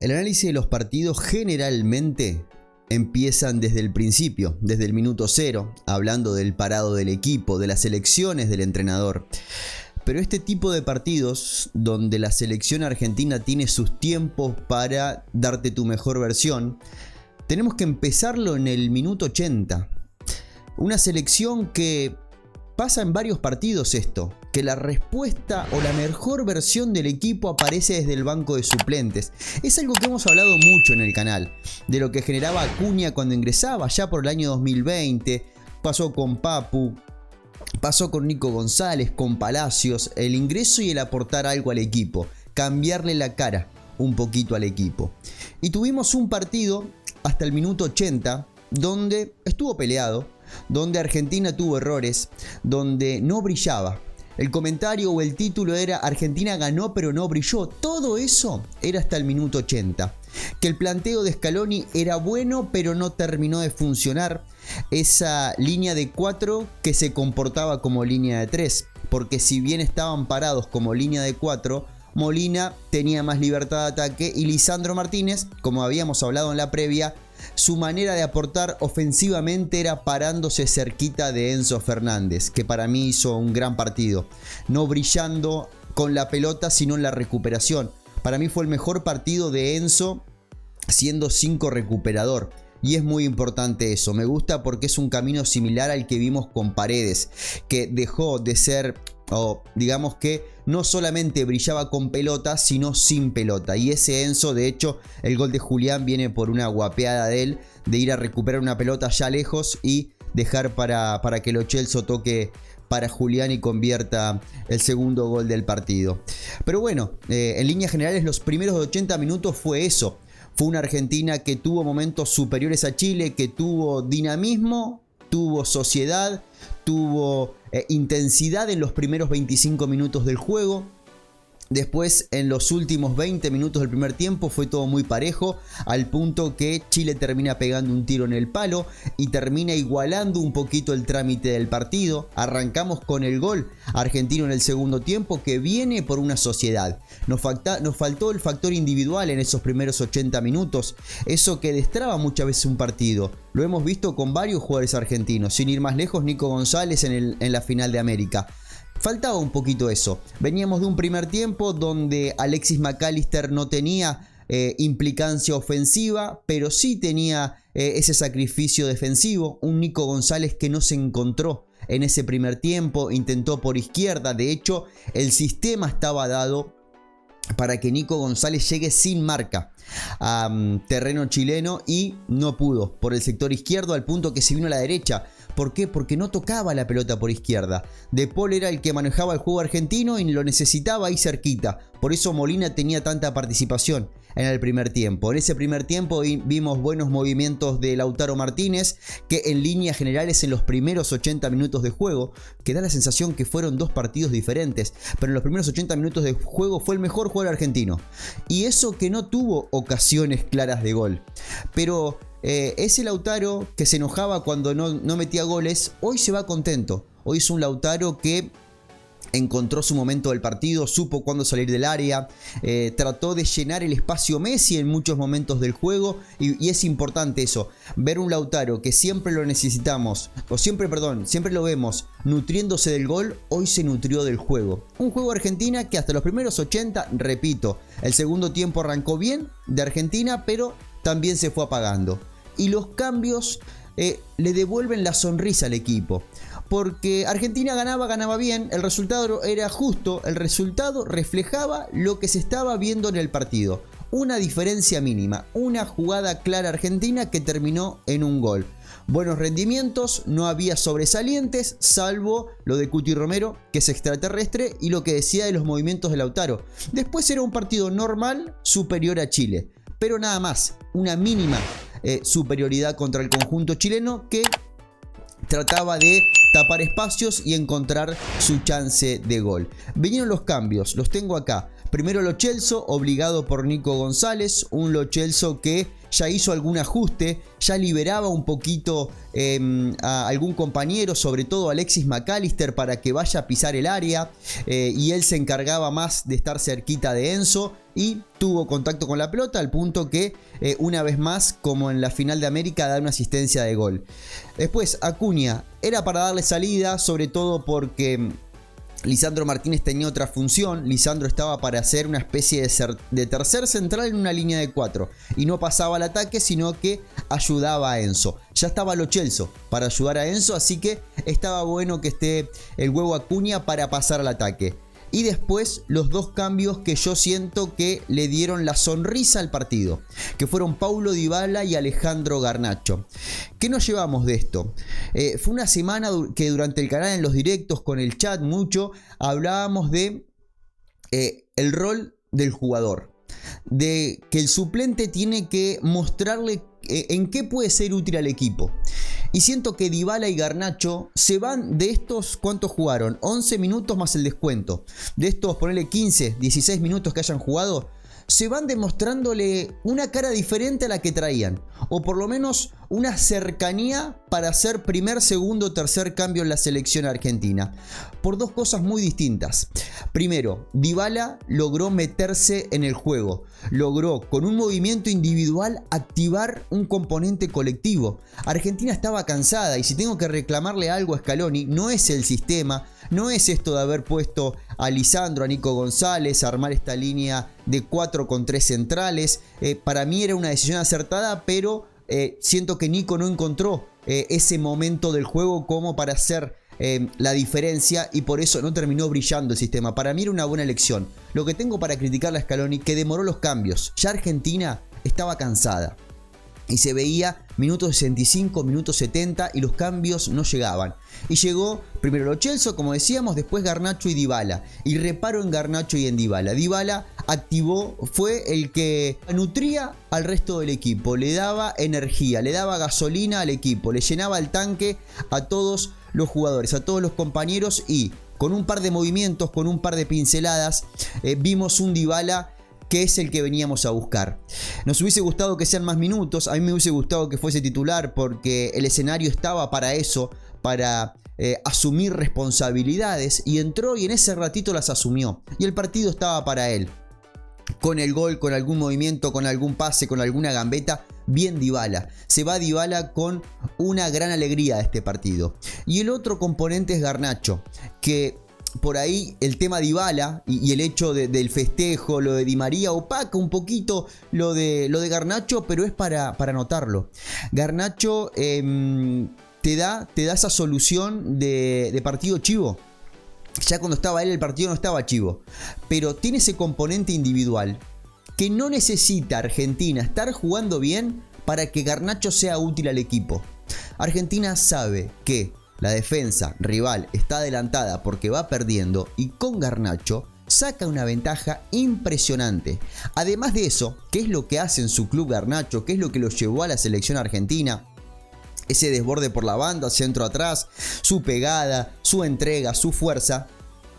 El análisis de los partidos generalmente empiezan desde el principio, desde el minuto cero, hablando del parado del equipo, de las elecciones del entrenador. Pero este tipo de partidos, donde la selección argentina tiene sus tiempos para darte tu mejor versión, tenemos que empezarlo en el minuto 80. Una selección que pasa en varios partidos esto, que la respuesta o la mejor versión del equipo aparece desde el banco de suplentes. Es algo que hemos hablado mucho en el canal, de lo que generaba Acuña cuando ingresaba ya por el año 2020, pasó con Papu, pasó con Nico González, con Palacios, el ingreso y el aportar algo al equipo, cambiarle la cara un poquito al equipo. Y tuvimos un partido hasta el minuto 80 donde estuvo peleado, donde Argentina tuvo errores, donde no brillaba. El comentario o el título era Argentina ganó pero no brilló. Todo eso era hasta el minuto 80. Que el planteo de Scaloni era bueno pero no terminó de funcionar. Esa línea de 4 que se comportaba como línea de 3. Porque si bien estaban parados como línea de 4, Molina tenía más libertad de ataque y Lisandro Martínez, como habíamos hablado en la previa, su manera de aportar ofensivamente era parándose cerquita de Enzo Fernández, que para mí hizo un gran partido, no brillando con la pelota sino en la recuperación. Para mí fue el mejor partido de Enzo siendo 5 recuperador. Y es muy importante eso, me gusta porque es un camino similar al que vimos con Paredes, que dejó de ser, o digamos que no solamente brillaba con pelota, sino sin pelota. Y ese Enzo, de hecho, el gol de Julián viene por una guapeada de él, de ir a recuperar una pelota ya lejos y dejar para que Lo Celso toque para Julián y convierta el segundo gol del partido. Pero bueno, en líneas generales los primeros 80 minutos fue eso. Fue una Argentina que tuvo momentos superiores a Chile, que tuvo dinamismo, tuvo sociedad, tuvo intensidad en los primeros 25 minutos del juego. Después, en los últimos 20 minutos del primer tiempo, fue todo muy parejo, al punto que Chile termina pegando un tiro en el palo y termina igualando un poquito el trámite del partido. Arrancamos con el gol argentino en el segundo tiempo, que viene por una sociedad. Nos faltó el factor individual en esos primeros 80 minutos, eso que destraba muchas veces un partido. Lo hemos visto con varios jugadores argentinos, sin ir más lejos, Nico González en la final de América. Faltaba un poquito eso. Veníamos de un primer tiempo donde Alexis McAllister no tenía implicancia ofensiva, pero sí tenía ese sacrificio defensivo. Un Nico González que no se encontró en ese primer tiempo, intentó por izquierda. De hecho, el sistema estaba dado para que Nico González llegue sin marca a terreno chileno y no pudo por el sector izquierdo, al punto que se vino a la derecha. ¿Por qué? Porque no tocaba la pelota por izquierda. De Paul era el que manejaba el juego argentino y lo necesitaba ahí cerquita. Por eso Molina tenía tanta participación en el primer tiempo. En ese primer tiempo vimos buenos movimientos de Lautaro Martínez, que en líneas generales en los primeros 80 minutos de juego, que da la sensación que fueron dos partidos diferentes, pero en los primeros 80 minutos de juego fue el mejor jugador argentino. Y eso que no tuvo ocasiones claras de gol. Pero ese Lautaro que se enojaba cuando no metía goles, hoy se va contento. Hoy es un Lautaro que encontró su momento del partido, supo cuándo salir del área, trató de llenar el espacio Messi en muchos momentos del juego y es importante eso, ver un Lautaro que siempre lo necesitamos, siempre lo vemos nutriéndose del gol. Hoy se nutrió del juego. Un juego Argentina que hasta los primeros 80, repito, el segundo tiempo arrancó bien de Argentina, pero también se fue apagando. Y los cambios le devuelven la sonrisa al equipo. Porque Argentina ganaba bien, el resultado era justo, el resultado reflejaba lo que se estaba viendo en el partido. Una diferencia mínima, una jugada clara argentina que terminó en un gol. Buenos rendimientos, no había sobresalientes, salvo lo de Cuti Romero, que es extraterrestre, y lo que decía de los movimientos de Lautaro. Después era un partido normal, superior a Chile. Pero nada más, una mínima superioridad contra el conjunto chileno que trataba de tapar espacios y encontrar su chance de gol. Vinieron los cambios, los tengo acá. Primero Lo Celso, obligado por Nico González, un Lo Celso que ya hizo algún ajuste, ya liberaba un poquito a algún compañero, sobre todo Alexis McAllister, para que vaya a pisar el área, y él se encargaba más de estar cerquita de Enzo y tuvo contacto con la pelota al punto que una vez más, como en la final de América, da una asistencia de gol. Después Acuña era para darle salida, sobre todo porque Lisandro Martínez tenía otra función. Lisandro estaba para hacer una especie de tercer central en una línea de 4 y no pasaba al ataque, sino que ayudaba a Enzo. Ya estaba Lo Celso para ayudar a Enzo, así que estaba bueno que esté el huevo Acuña para pasar al ataque. Y después los dos cambios que yo siento que le dieron la sonrisa al partido, que fueron Paulo Dybala y Alejandro Garnacho. ¿Qué nos llevamos de esto? Fue una semana que durante el canal, en los directos, con el chat mucho, hablábamos de el rol del jugador. De que el suplente tiene que mostrarle en qué puede ser útil al equipo. Y siento que Dybala y Garnacho se van de estos, ¿cuántos jugaron? 11 minutos más el descuento. De estos, ponele 15, 16 minutos que hayan jugado, se van demostrándole una cara diferente a la que traían. O por lo menos una cercanía para hacer primer, segundo, tercer cambio en la selección argentina. Por dos cosas muy distintas. Primero, Dybala logró meterse en el juego. Logró con un movimiento individual activar un componente colectivo. Argentina estaba cansada y si tengo que reclamarle algo a Scaloni, no es el sistema, no es esto de haber puesto a Lisandro, a Nico González, a armar esta línea de 4 con 3 centrales. Para mí era una decisión acertada, pero siento que Nico no encontró ese momento del juego como para hacer la diferencia y por eso no terminó brillando el sistema. Para mí era una buena elección. Lo que tengo para criticarle a Scaloni, que demoró los cambios. Ya Argentina estaba cansada y se veía minutos 65, minutos 70 y los cambios no llegaban. Y llegó primero Lo Celso, como decíamos, después Garnacho y Dybala. Y reparo en Garnacho y en Dybala. Dybala activó, fue el que nutría al resto del equipo, le daba energía, le daba gasolina al equipo, le llenaba el tanque a todos los jugadores, a todos los compañeros, y con un par de movimientos, con un par de pinceladas, vimos un Dybala que es el que veníamos a buscar. Nos hubiese gustado que sean más minutos, a mí me hubiese gustado que fuese titular porque el escenario estaba para eso, para asumir responsabilidades, y entró y en ese ratito las asumió y el partido estaba para él. Con el gol, con algún movimiento, con algún pase, con alguna gambeta, bien Dybala. Se va Dybala con una gran alegría de este partido. Y el otro componente es Garnacho, que por ahí el tema Dybala y el hecho del festejo, lo de Di María, opaca un poquito lo de Garnacho, pero es para anotarlo. Garnacho te da esa solución de partido chivo. Ya cuando estaba él, el partido no estaba chivo, pero tiene ese componente individual que no necesita Argentina estar jugando bien para que Garnacho sea útil al equipo. Argentina sabe que la defensa rival está adelantada porque va perdiendo y con Garnacho saca una ventaja impresionante. Además de eso, ¿qué es lo que hace en su club Garnacho? ¿Qué es lo que lo llevó a la selección argentina? Ese desborde por la banda, centro atrás, su pegada, su entrega, su fuerza,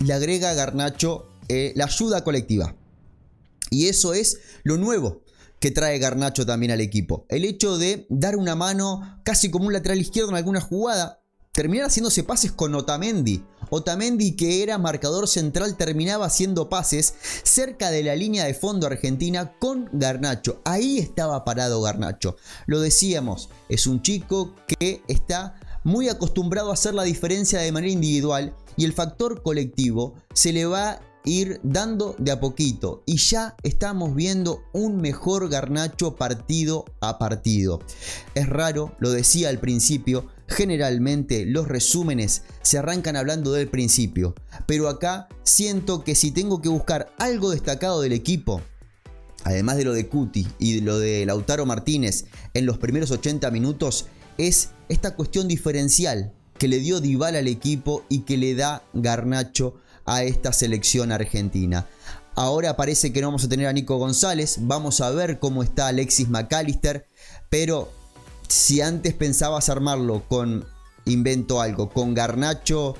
le agrega a Garnacho la ayuda colectiva. Y eso es lo nuevo que trae Garnacho también al equipo. El hecho de dar una mano casi como un lateral izquierdo en alguna jugada, terminar haciéndose pases con Otamendi. Otamendi, que era marcador central, terminaba haciendo pases cerca de la línea de fondo argentina con Garnacho. Ahí estaba parado Garnacho. Lo decíamos, es un chico que está muy acostumbrado a hacer la diferencia de manera individual y el factor colectivo se le va a ir dando de a poquito. Y ya estamos viendo un mejor Garnacho partido a partido. Es raro, lo decía al principio, generalmente los resúmenes se arrancan hablando del principio, pero acá siento que si tengo que buscar algo destacado del equipo, además de lo de Cuti y de lo de Lautaro Martínez en los primeros 80 minutos, es esta cuestión diferencial que le dio Dybala al equipo y que le da Garnacho a esta selección argentina. Ahora parece que no vamos a tener a Nico González, vamos a ver cómo está Alexis McAllister, pero si antes pensabas armarlo con, invento algo, con Garnacho,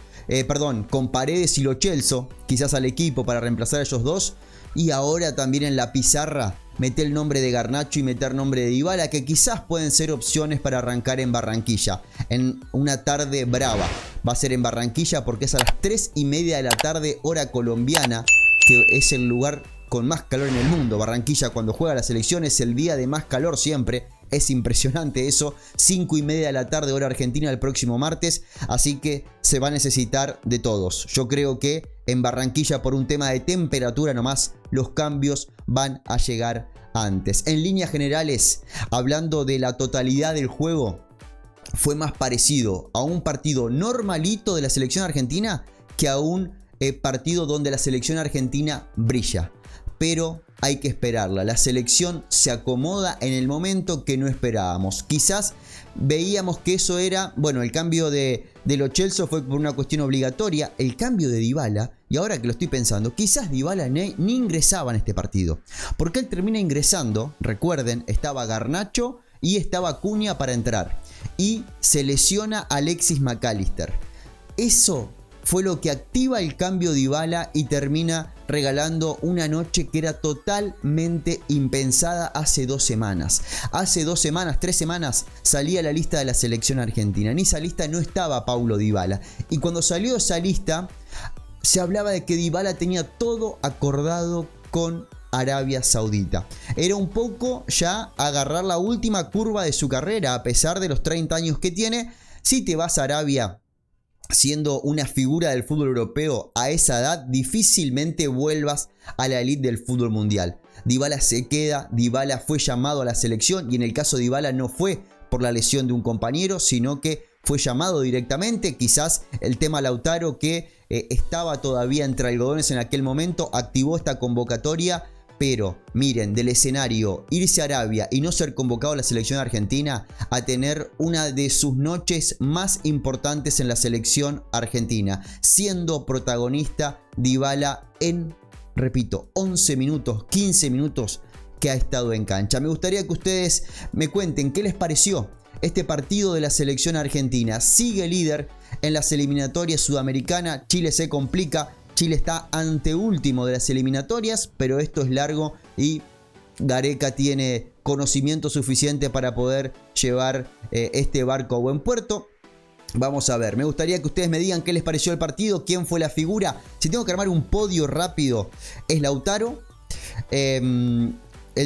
con Paredes y Lo Celso, quizás al equipo para reemplazar a ellos dos, y ahora también en la pizarra meter el nombre de Garnacho y meter nombre de Dybala, que quizás pueden ser opciones para arrancar en Barranquilla, en una tarde brava. Va a ser en Barranquilla porque es a las 3:30 de la tarde, hora colombiana, que es el lugar con más calor en el mundo. Barranquilla, cuando juega la selección, es el día de más calor siempre. Es impresionante eso. 5:30 de la tarde, hora argentina, el próximo martes. Así que se va a necesitar de todos. Yo creo que en Barranquilla, por un tema de temperatura nomás, los cambios van a llegar antes. En líneas generales, hablando de la totalidad del juego, fue más parecido a un partido normalito de la selección argentina que a un partido donde la selección argentina brilla. Pero hay que esperarla. La selección se acomoda en el momento que no esperábamos. Quizás veíamos que eso era, bueno, el cambio de Lo Celso fue por una cuestión obligatoria. El cambio de Dybala, y ahora que lo estoy pensando, quizás Dybala ni ingresaba en este partido. Porque él termina ingresando, recuerden, estaba Garnacho y estaba Acuña para entrar. Y se lesiona Alexis McAllister. Eso fue lo que activa el cambio de Dybala y termina regalando una noche que era totalmente impensada hace 2 semanas. Hace 2 semanas, 3 semanas, salía la lista de la selección argentina. En esa lista no estaba Paulo Dybala. Y cuando salió esa lista, se hablaba de que Dybala tenía todo acordado con Arabia Saudita. Era un poco ya agarrar la última curva de su carrera, a pesar de los 30 años que tiene. Si te vas a Arabia siendo una figura del fútbol europeo a esa edad, difícilmente vuelvas a la elite del fútbol mundial. Dybala se queda, Dybala fue llamado a la selección y en el caso de Dybala no fue por la lesión de un compañero, sino que fue llamado directamente. Quizás el tema Lautaro, que estaba todavía entre algodones en aquel momento, activó esta convocatoria. Pero miren, del escenario irse a Arabia y no ser convocado a la selección argentina a tener una de sus noches más importantes en la selección argentina, siendo protagonista Dybala en, repito, 11 minutos, 15 minutos que ha estado en cancha. Me gustaría que ustedes me cuenten qué les pareció este partido de la selección argentina. Sigue líder en las eliminatorias sudamericanas, Chile se complica. Chile está anteúltimo de las eliminatorias, pero esto es largo y Gareca tiene conocimiento suficiente para poder llevar este barco a buen puerto. Vamos a ver, me gustaría que ustedes me digan qué les pareció el partido, quién fue la figura. Si tengo que armar un podio rápido, es Lautaro. El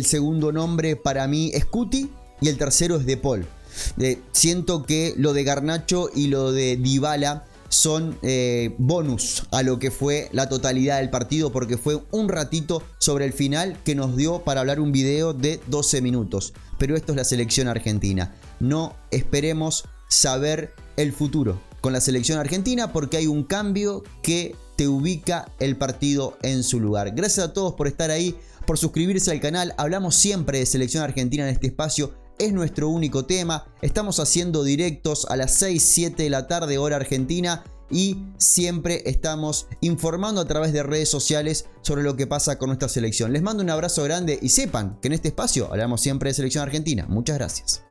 segundo nombre para mí es Cuti y el tercero es De Paul. Siento que lo de Garnacho y lo de Dybala son bonus a lo que fue la totalidad del partido, porque fue un ratito sobre el final que nos dio para hablar un video de 12 minutos. Pero esto es la selección argentina. No esperemos saber el futuro con la selección argentina, porque hay un cambio que te ubica el partido en su lugar. Gracias a todos por estar ahí, por suscribirse al canal. Hablamos siempre de selección argentina en este espacio. Es nuestro único tema. Estamos haciendo directos a las 6, 7 de la tarde, hora argentina. Y siempre estamos informando a través de redes sociales sobre lo que pasa con nuestra selección. Les mando un abrazo grande y sepan que en este espacio hablamos siempre de selección argentina. Muchas gracias.